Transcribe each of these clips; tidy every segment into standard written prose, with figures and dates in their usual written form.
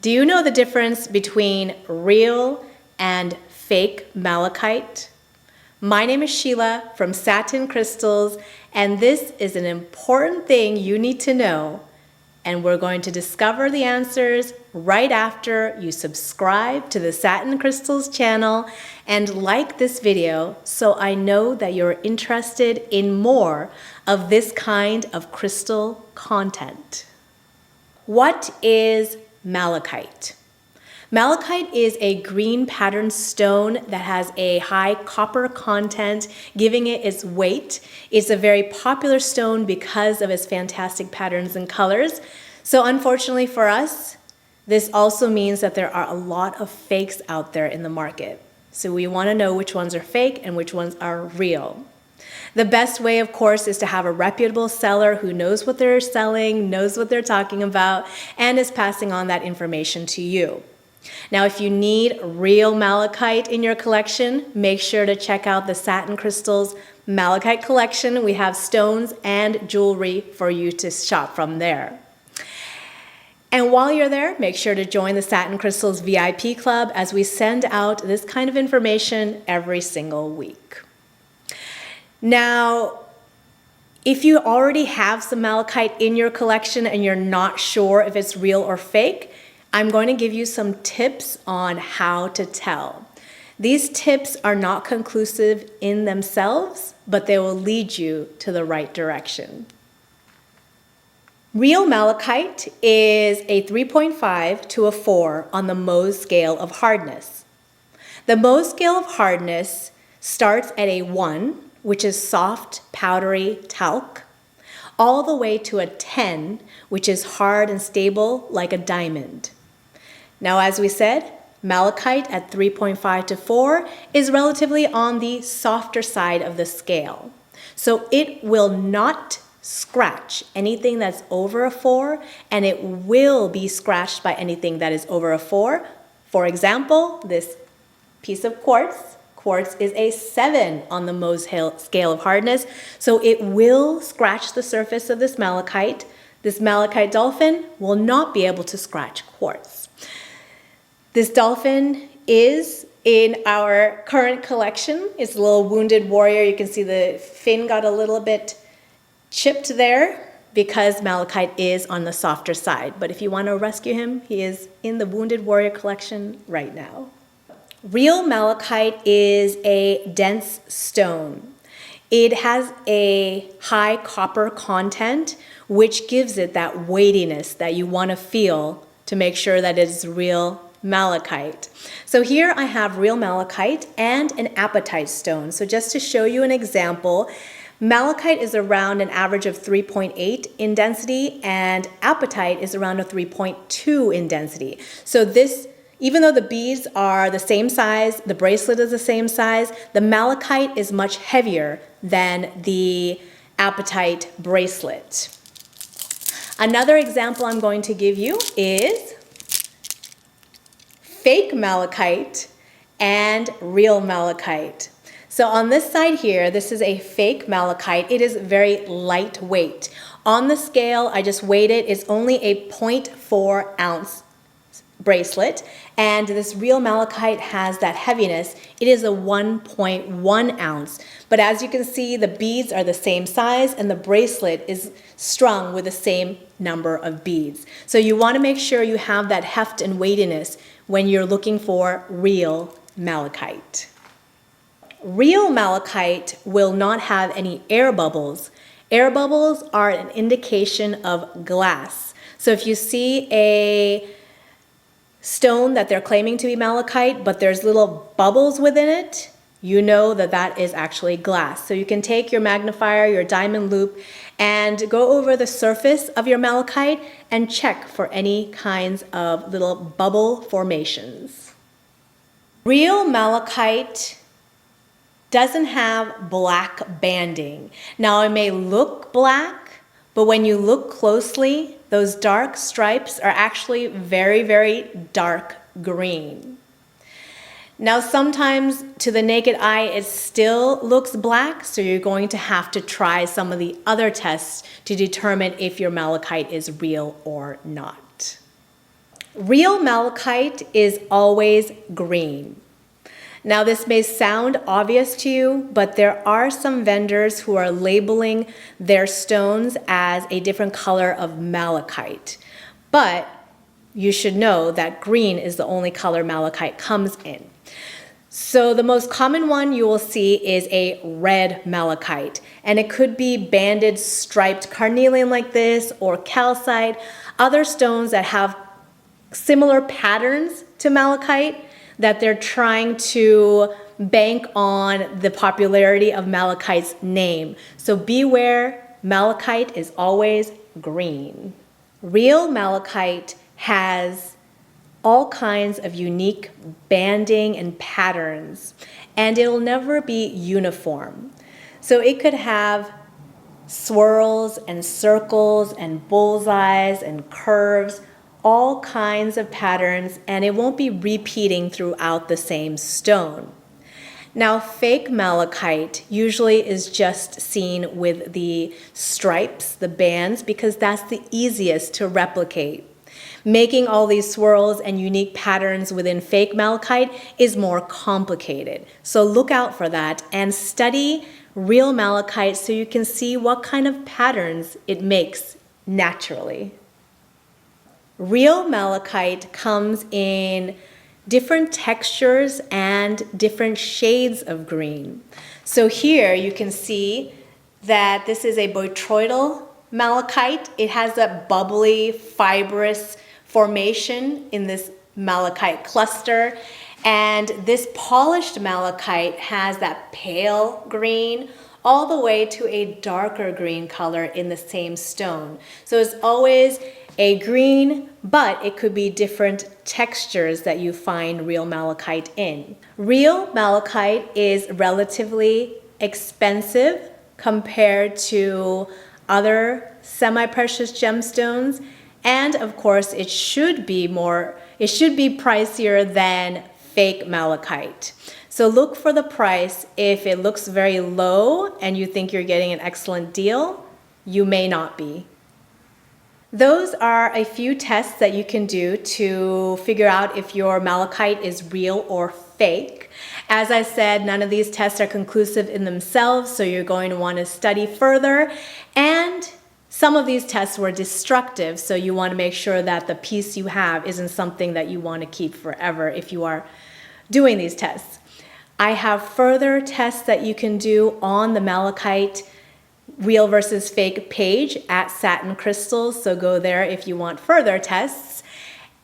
Do you know the difference between real and fake malachite? My name is Sheila from Satin Crystals, and this is an important thing you need to know. And we're going to discover the answers right after you subscribe to the Satin Crystals channel and like this video, so I know that you're interested in more of this kind of crystal content. What is malachite? Malachite is a green patterned stone that has a high copper content, giving it its weight. It's a very popular stone because of its fantastic patterns and colors. So unfortunately for us, this also means that there are a lot of fakes out there in the market. So we want to know which ones are fake and which ones are real. The best way, of course, is to have a reputable seller who knows what they're selling, knows what they're talking about, and is passing on that information to you. Now, if you need real malachite in your collection, make sure to check out the Satin Crystals Malachite collection. We have stones and jewelry for you to shop from there. And while you're there, make sure to join the Satin Crystals VIP Club as we send out this kind of information every single week. Now, if you already have some malachite in your collection and you're not sure if it's real or fake, I'm going to give you some tips on how to tell. These tips are not conclusive in themselves, but they will lead you to the right direction. Real malachite is a 3.5 to a 4 on the Mohs scale of hardness. The Mohs scale of hardness starts at a 1, which is soft, powdery talc, all the way to a 10, which is hard and stable like a diamond. Now, as we said, malachite at 3.5 to 4 is relatively on the softer side of the scale. So it will not scratch anything that's over a 4, and it will be scratched by anything that is over a 4. For example, this piece of quartz. Quartz is a 7 on the Mohs scale of hardness, so it will scratch the surface of this malachite. This malachite dolphin will not be able to scratch quartz. This dolphin is in our current collection. It's a little wounded warrior. You can see the fin got a little bit chipped there because malachite is on the softer side. But if you want to rescue him, he is in the wounded warrior collection right now. Real malachite is a dense stone. It has a high copper content, which gives it that weightiness that you want to feel to make sure that it's real malachite. So here I have real malachite and an apatite stone. So just to show you an example, malachite is around an average of 3.8 in density, and apatite is around a 3.2 in density. So this, even though the beads are the same size, the bracelet is the same size, the malachite is much heavier than the apatite bracelet. Another example I'm going to give you is fake malachite and real malachite. So on this side here, this is a fake malachite. It is very lightweight. On the scale, I just weighed it. It's only a 0.4 ounce bracelet, and this real malachite has that heaviness. It is a 1.1 ounce, but as you can see, the beads are the same size and the bracelet is strung with the same number of beads. So you want to make sure you have that heft and weightiness when you're looking for real malachite. Real malachite will not have any air bubbles. Air bubbles are an indication of glass. So if you see a stone that they're claiming to be malachite, but there's little bubbles within it, you know that that is actually glass. So you can take your magnifier, your diamond loupe, and go over the surface of your malachite and check for any kinds of little bubble formations. Real malachite doesn't have black banding. Now it may look black, but when you look closely, those dark stripes are actually very, very dark green. Now sometimes to the naked eye it still looks black, so you're going to have to try some of the other tests to determine if your malachite is real or not. Real malachite is always green. Now, this may sound obvious to you, but there are some vendors who are labeling their stones as a different color of malachite. But you should know that green is the only color malachite comes in. So the most common one you will see is a red malachite, and it could be banded striped carnelian like this or calcite, other stones that have similar patterns to malachite that they're trying to bank on the popularity of malachite's name. So beware, malachite is always green. Real malachite has all kinds of unique banding and patterns, and it'll never be uniform. So it could have swirls and circles and bullseyes and curves, all kinds of patterns, and it won't be repeating throughout the same stone. Now, fake malachite usually is just seen with the stripes, the bands, because that's the easiest to replicate. Making all these swirls and unique patterns within fake malachite is more complicated. So look out for that and study real malachite so you can see what kind of patterns it makes naturally. Real malachite comes in different textures and different shades of green. So here you can see that this is a botryoidal malachite. It has a bubbly, fibrous formation in this malachite cluster. And this polished malachite has that pale green all the way to a darker green color in the same stone. So it's always a green, but it could be different textures that you find real malachite in. Real malachite is relatively expensive compared to other semi-precious gemstones, and of course it should be pricier than fake malachite. So look for the price. If it looks very low and you think you're getting an excellent deal, you may not be. Those are a few tests that you can do to figure out if your malachite is real or fake. As I said, none of these tests are conclusive in themselves, so you're going to want to study further. And some of these tests were destructive, so you want to make sure that the piece you have isn't something that you want to keep forever if you are doing these tests. I have further tests that you can do on the malachite real versus fake page at Satin Crystals, so go there if you want further tests.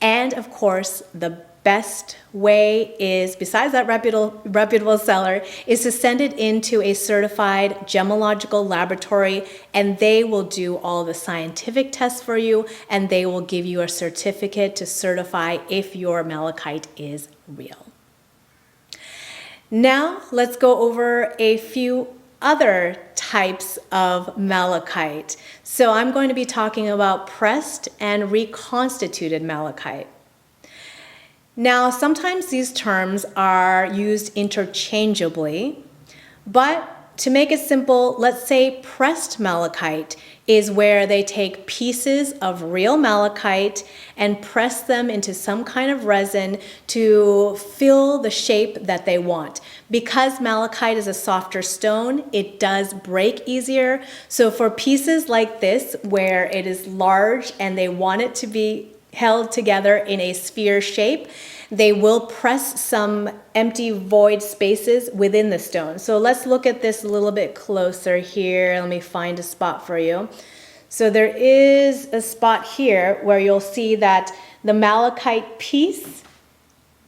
And of course, the best way is, besides that reputable seller, is to send it into a certified gemological laboratory, and they will do all the scientific tests for you, and they will give you a certificate to certify if your malachite is real. Now let's go over a few other types of malachite. So I'm going to be talking about pressed and reconstituted malachite. Now, sometimes these terms are used interchangeably, but to make it simple, let's say pressed malachite is where they take pieces of real malachite and press them into some kind of resin to fill the shape that they want. Because malachite is a softer stone, it does break easier. So for pieces like this, where it is large and they want it to be held together in a sphere shape, they will press some empty void spaces within the stone. So let's look at this a little bit closer here. Let me find a spot for you. So there is a spot here where you'll see that the malachite piece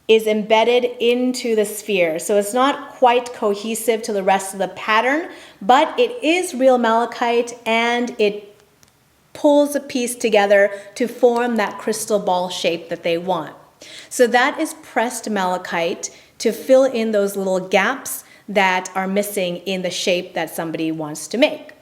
is embedded into the sphere. So it's not quite cohesive to the rest of the pattern, but it is real malachite and it pulls a piece together to form that crystal ball shape that they want. So that is pressed malachite to fill in those little gaps that are missing in the shape that somebody wants to make.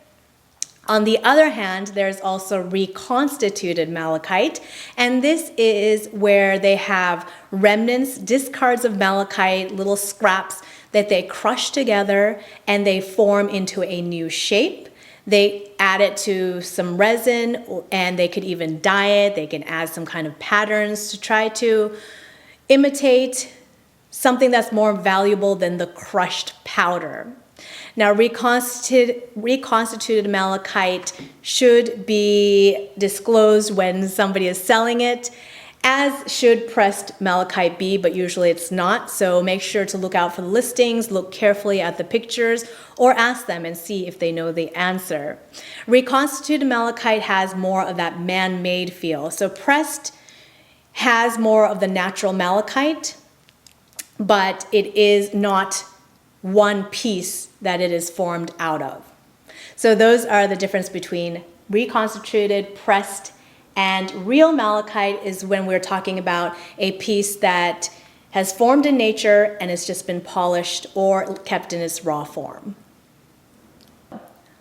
On the other hand, there's also reconstituted malachite, and this is where they have remnants, discards of malachite, little scraps that they crush together and they form into a new shape. They add it to some resin, and they could even dye it. They can add some kind of patterns to try to imitate something that's more valuable than the crushed powder. Now, reconstituted malachite should be disclosed when somebody is selling it, as should pressed malachite be, but usually it's not. So make sure to look out for the listings, look carefully at the pictures, or ask them and see if they know the answer. Reconstituted malachite has more of that man-made feel. So pressed has more of the natural malachite, but it is not one piece that it is formed out of. So those are the difference between reconstituted, pressed, and real malachite is when we're talking about a piece that has formed in nature and has just been polished or kept in its raw form.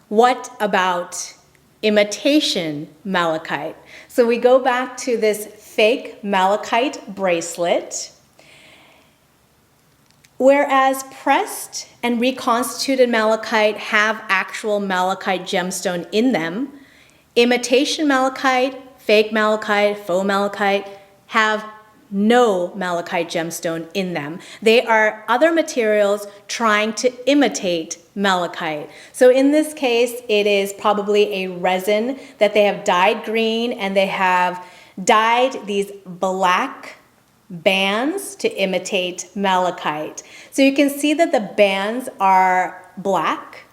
What about imitation malachite? So we go back to this fake malachite bracelet. Whereas pressed and reconstituted malachite have actual malachite gemstone in them, imitation malachite, fake malachite, faux malachite have no malachite gemstone in them. They are other materials trying to imitate malachite. So in this case, it is probably a resin that they have dyed green, and they have dyed these black bands to imitate malachite. So you can see that the bands are black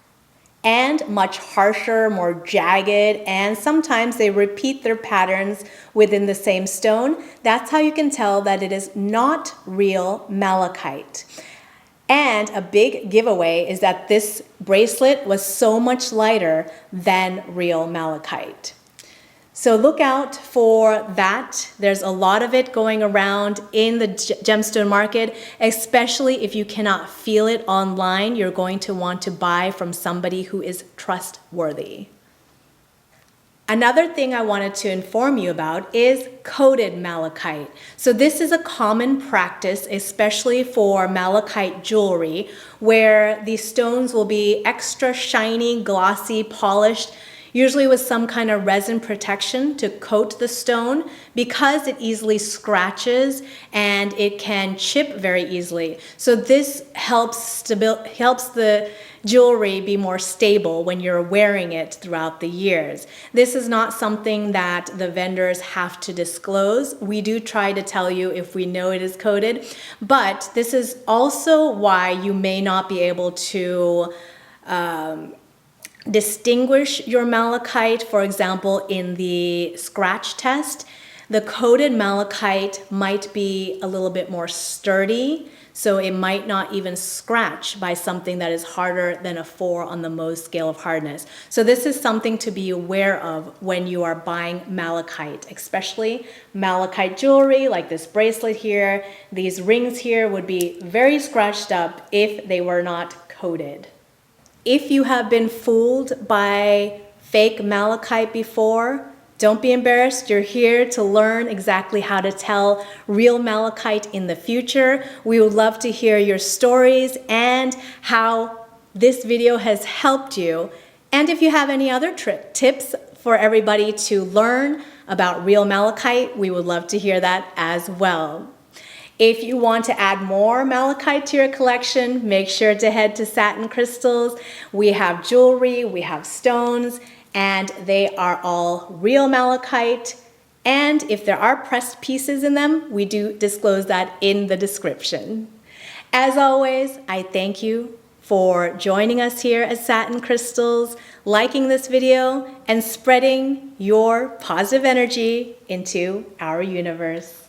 and much harsher, more jagged, and sometimes they repeat their patterns within the same stone. That's how you can tell that it is not real malachite. And a big giveaway is that this bracelet was so much lighter than real malachite. So look out for that. There's a lot of it going around in the gemstone market, especially if you cannot feel it online. You're going to want to buy from somebody who is trustworthy. Another thing I wanted to inform you about is coated malachite. So this is a common practice, especially for malachite jewelry, where these stones will be extra shiny, glossy, polished, usually with some kind of resin protection to coat the stone, because it easily scratches and it can chip very easily. So this helps the jewelry be more stable when you're wearing it throughout the years. This is not something that the vendors have to disclose. We do try to tell you if we know it is coated, but this is also why you may not be able to distinguish your malachite. For example, in the scratch test, the coated malachite might be a little bit more sturdy, so it might not even scratch by something that is harder than a 4 on the Mohs scale of hardness. So this is something to be aware of when you are buying malachite, especially malachite jewelry like this bracelet here. These rings here would be very scratched up if they were not coated. If you have been fooled by fake malachite before, don't be embarrassed. You're here to learn exactly how to tell real malachite in the future. We would love to hear your stories and how this video has helped you. And if you have any other tips for everybody to learn about real malachite, we would love to hear that as well. If you want to add more malachite to your collection, make sure to head to Satin Crystals. We have jewelry, we have stones, and they are all real malachite. And if there are pressed pieces in them, we do disclose that in the description. As always, I thank you for joining us here at Satin Crystals, liking this video, and spreading your positive energy into our universe.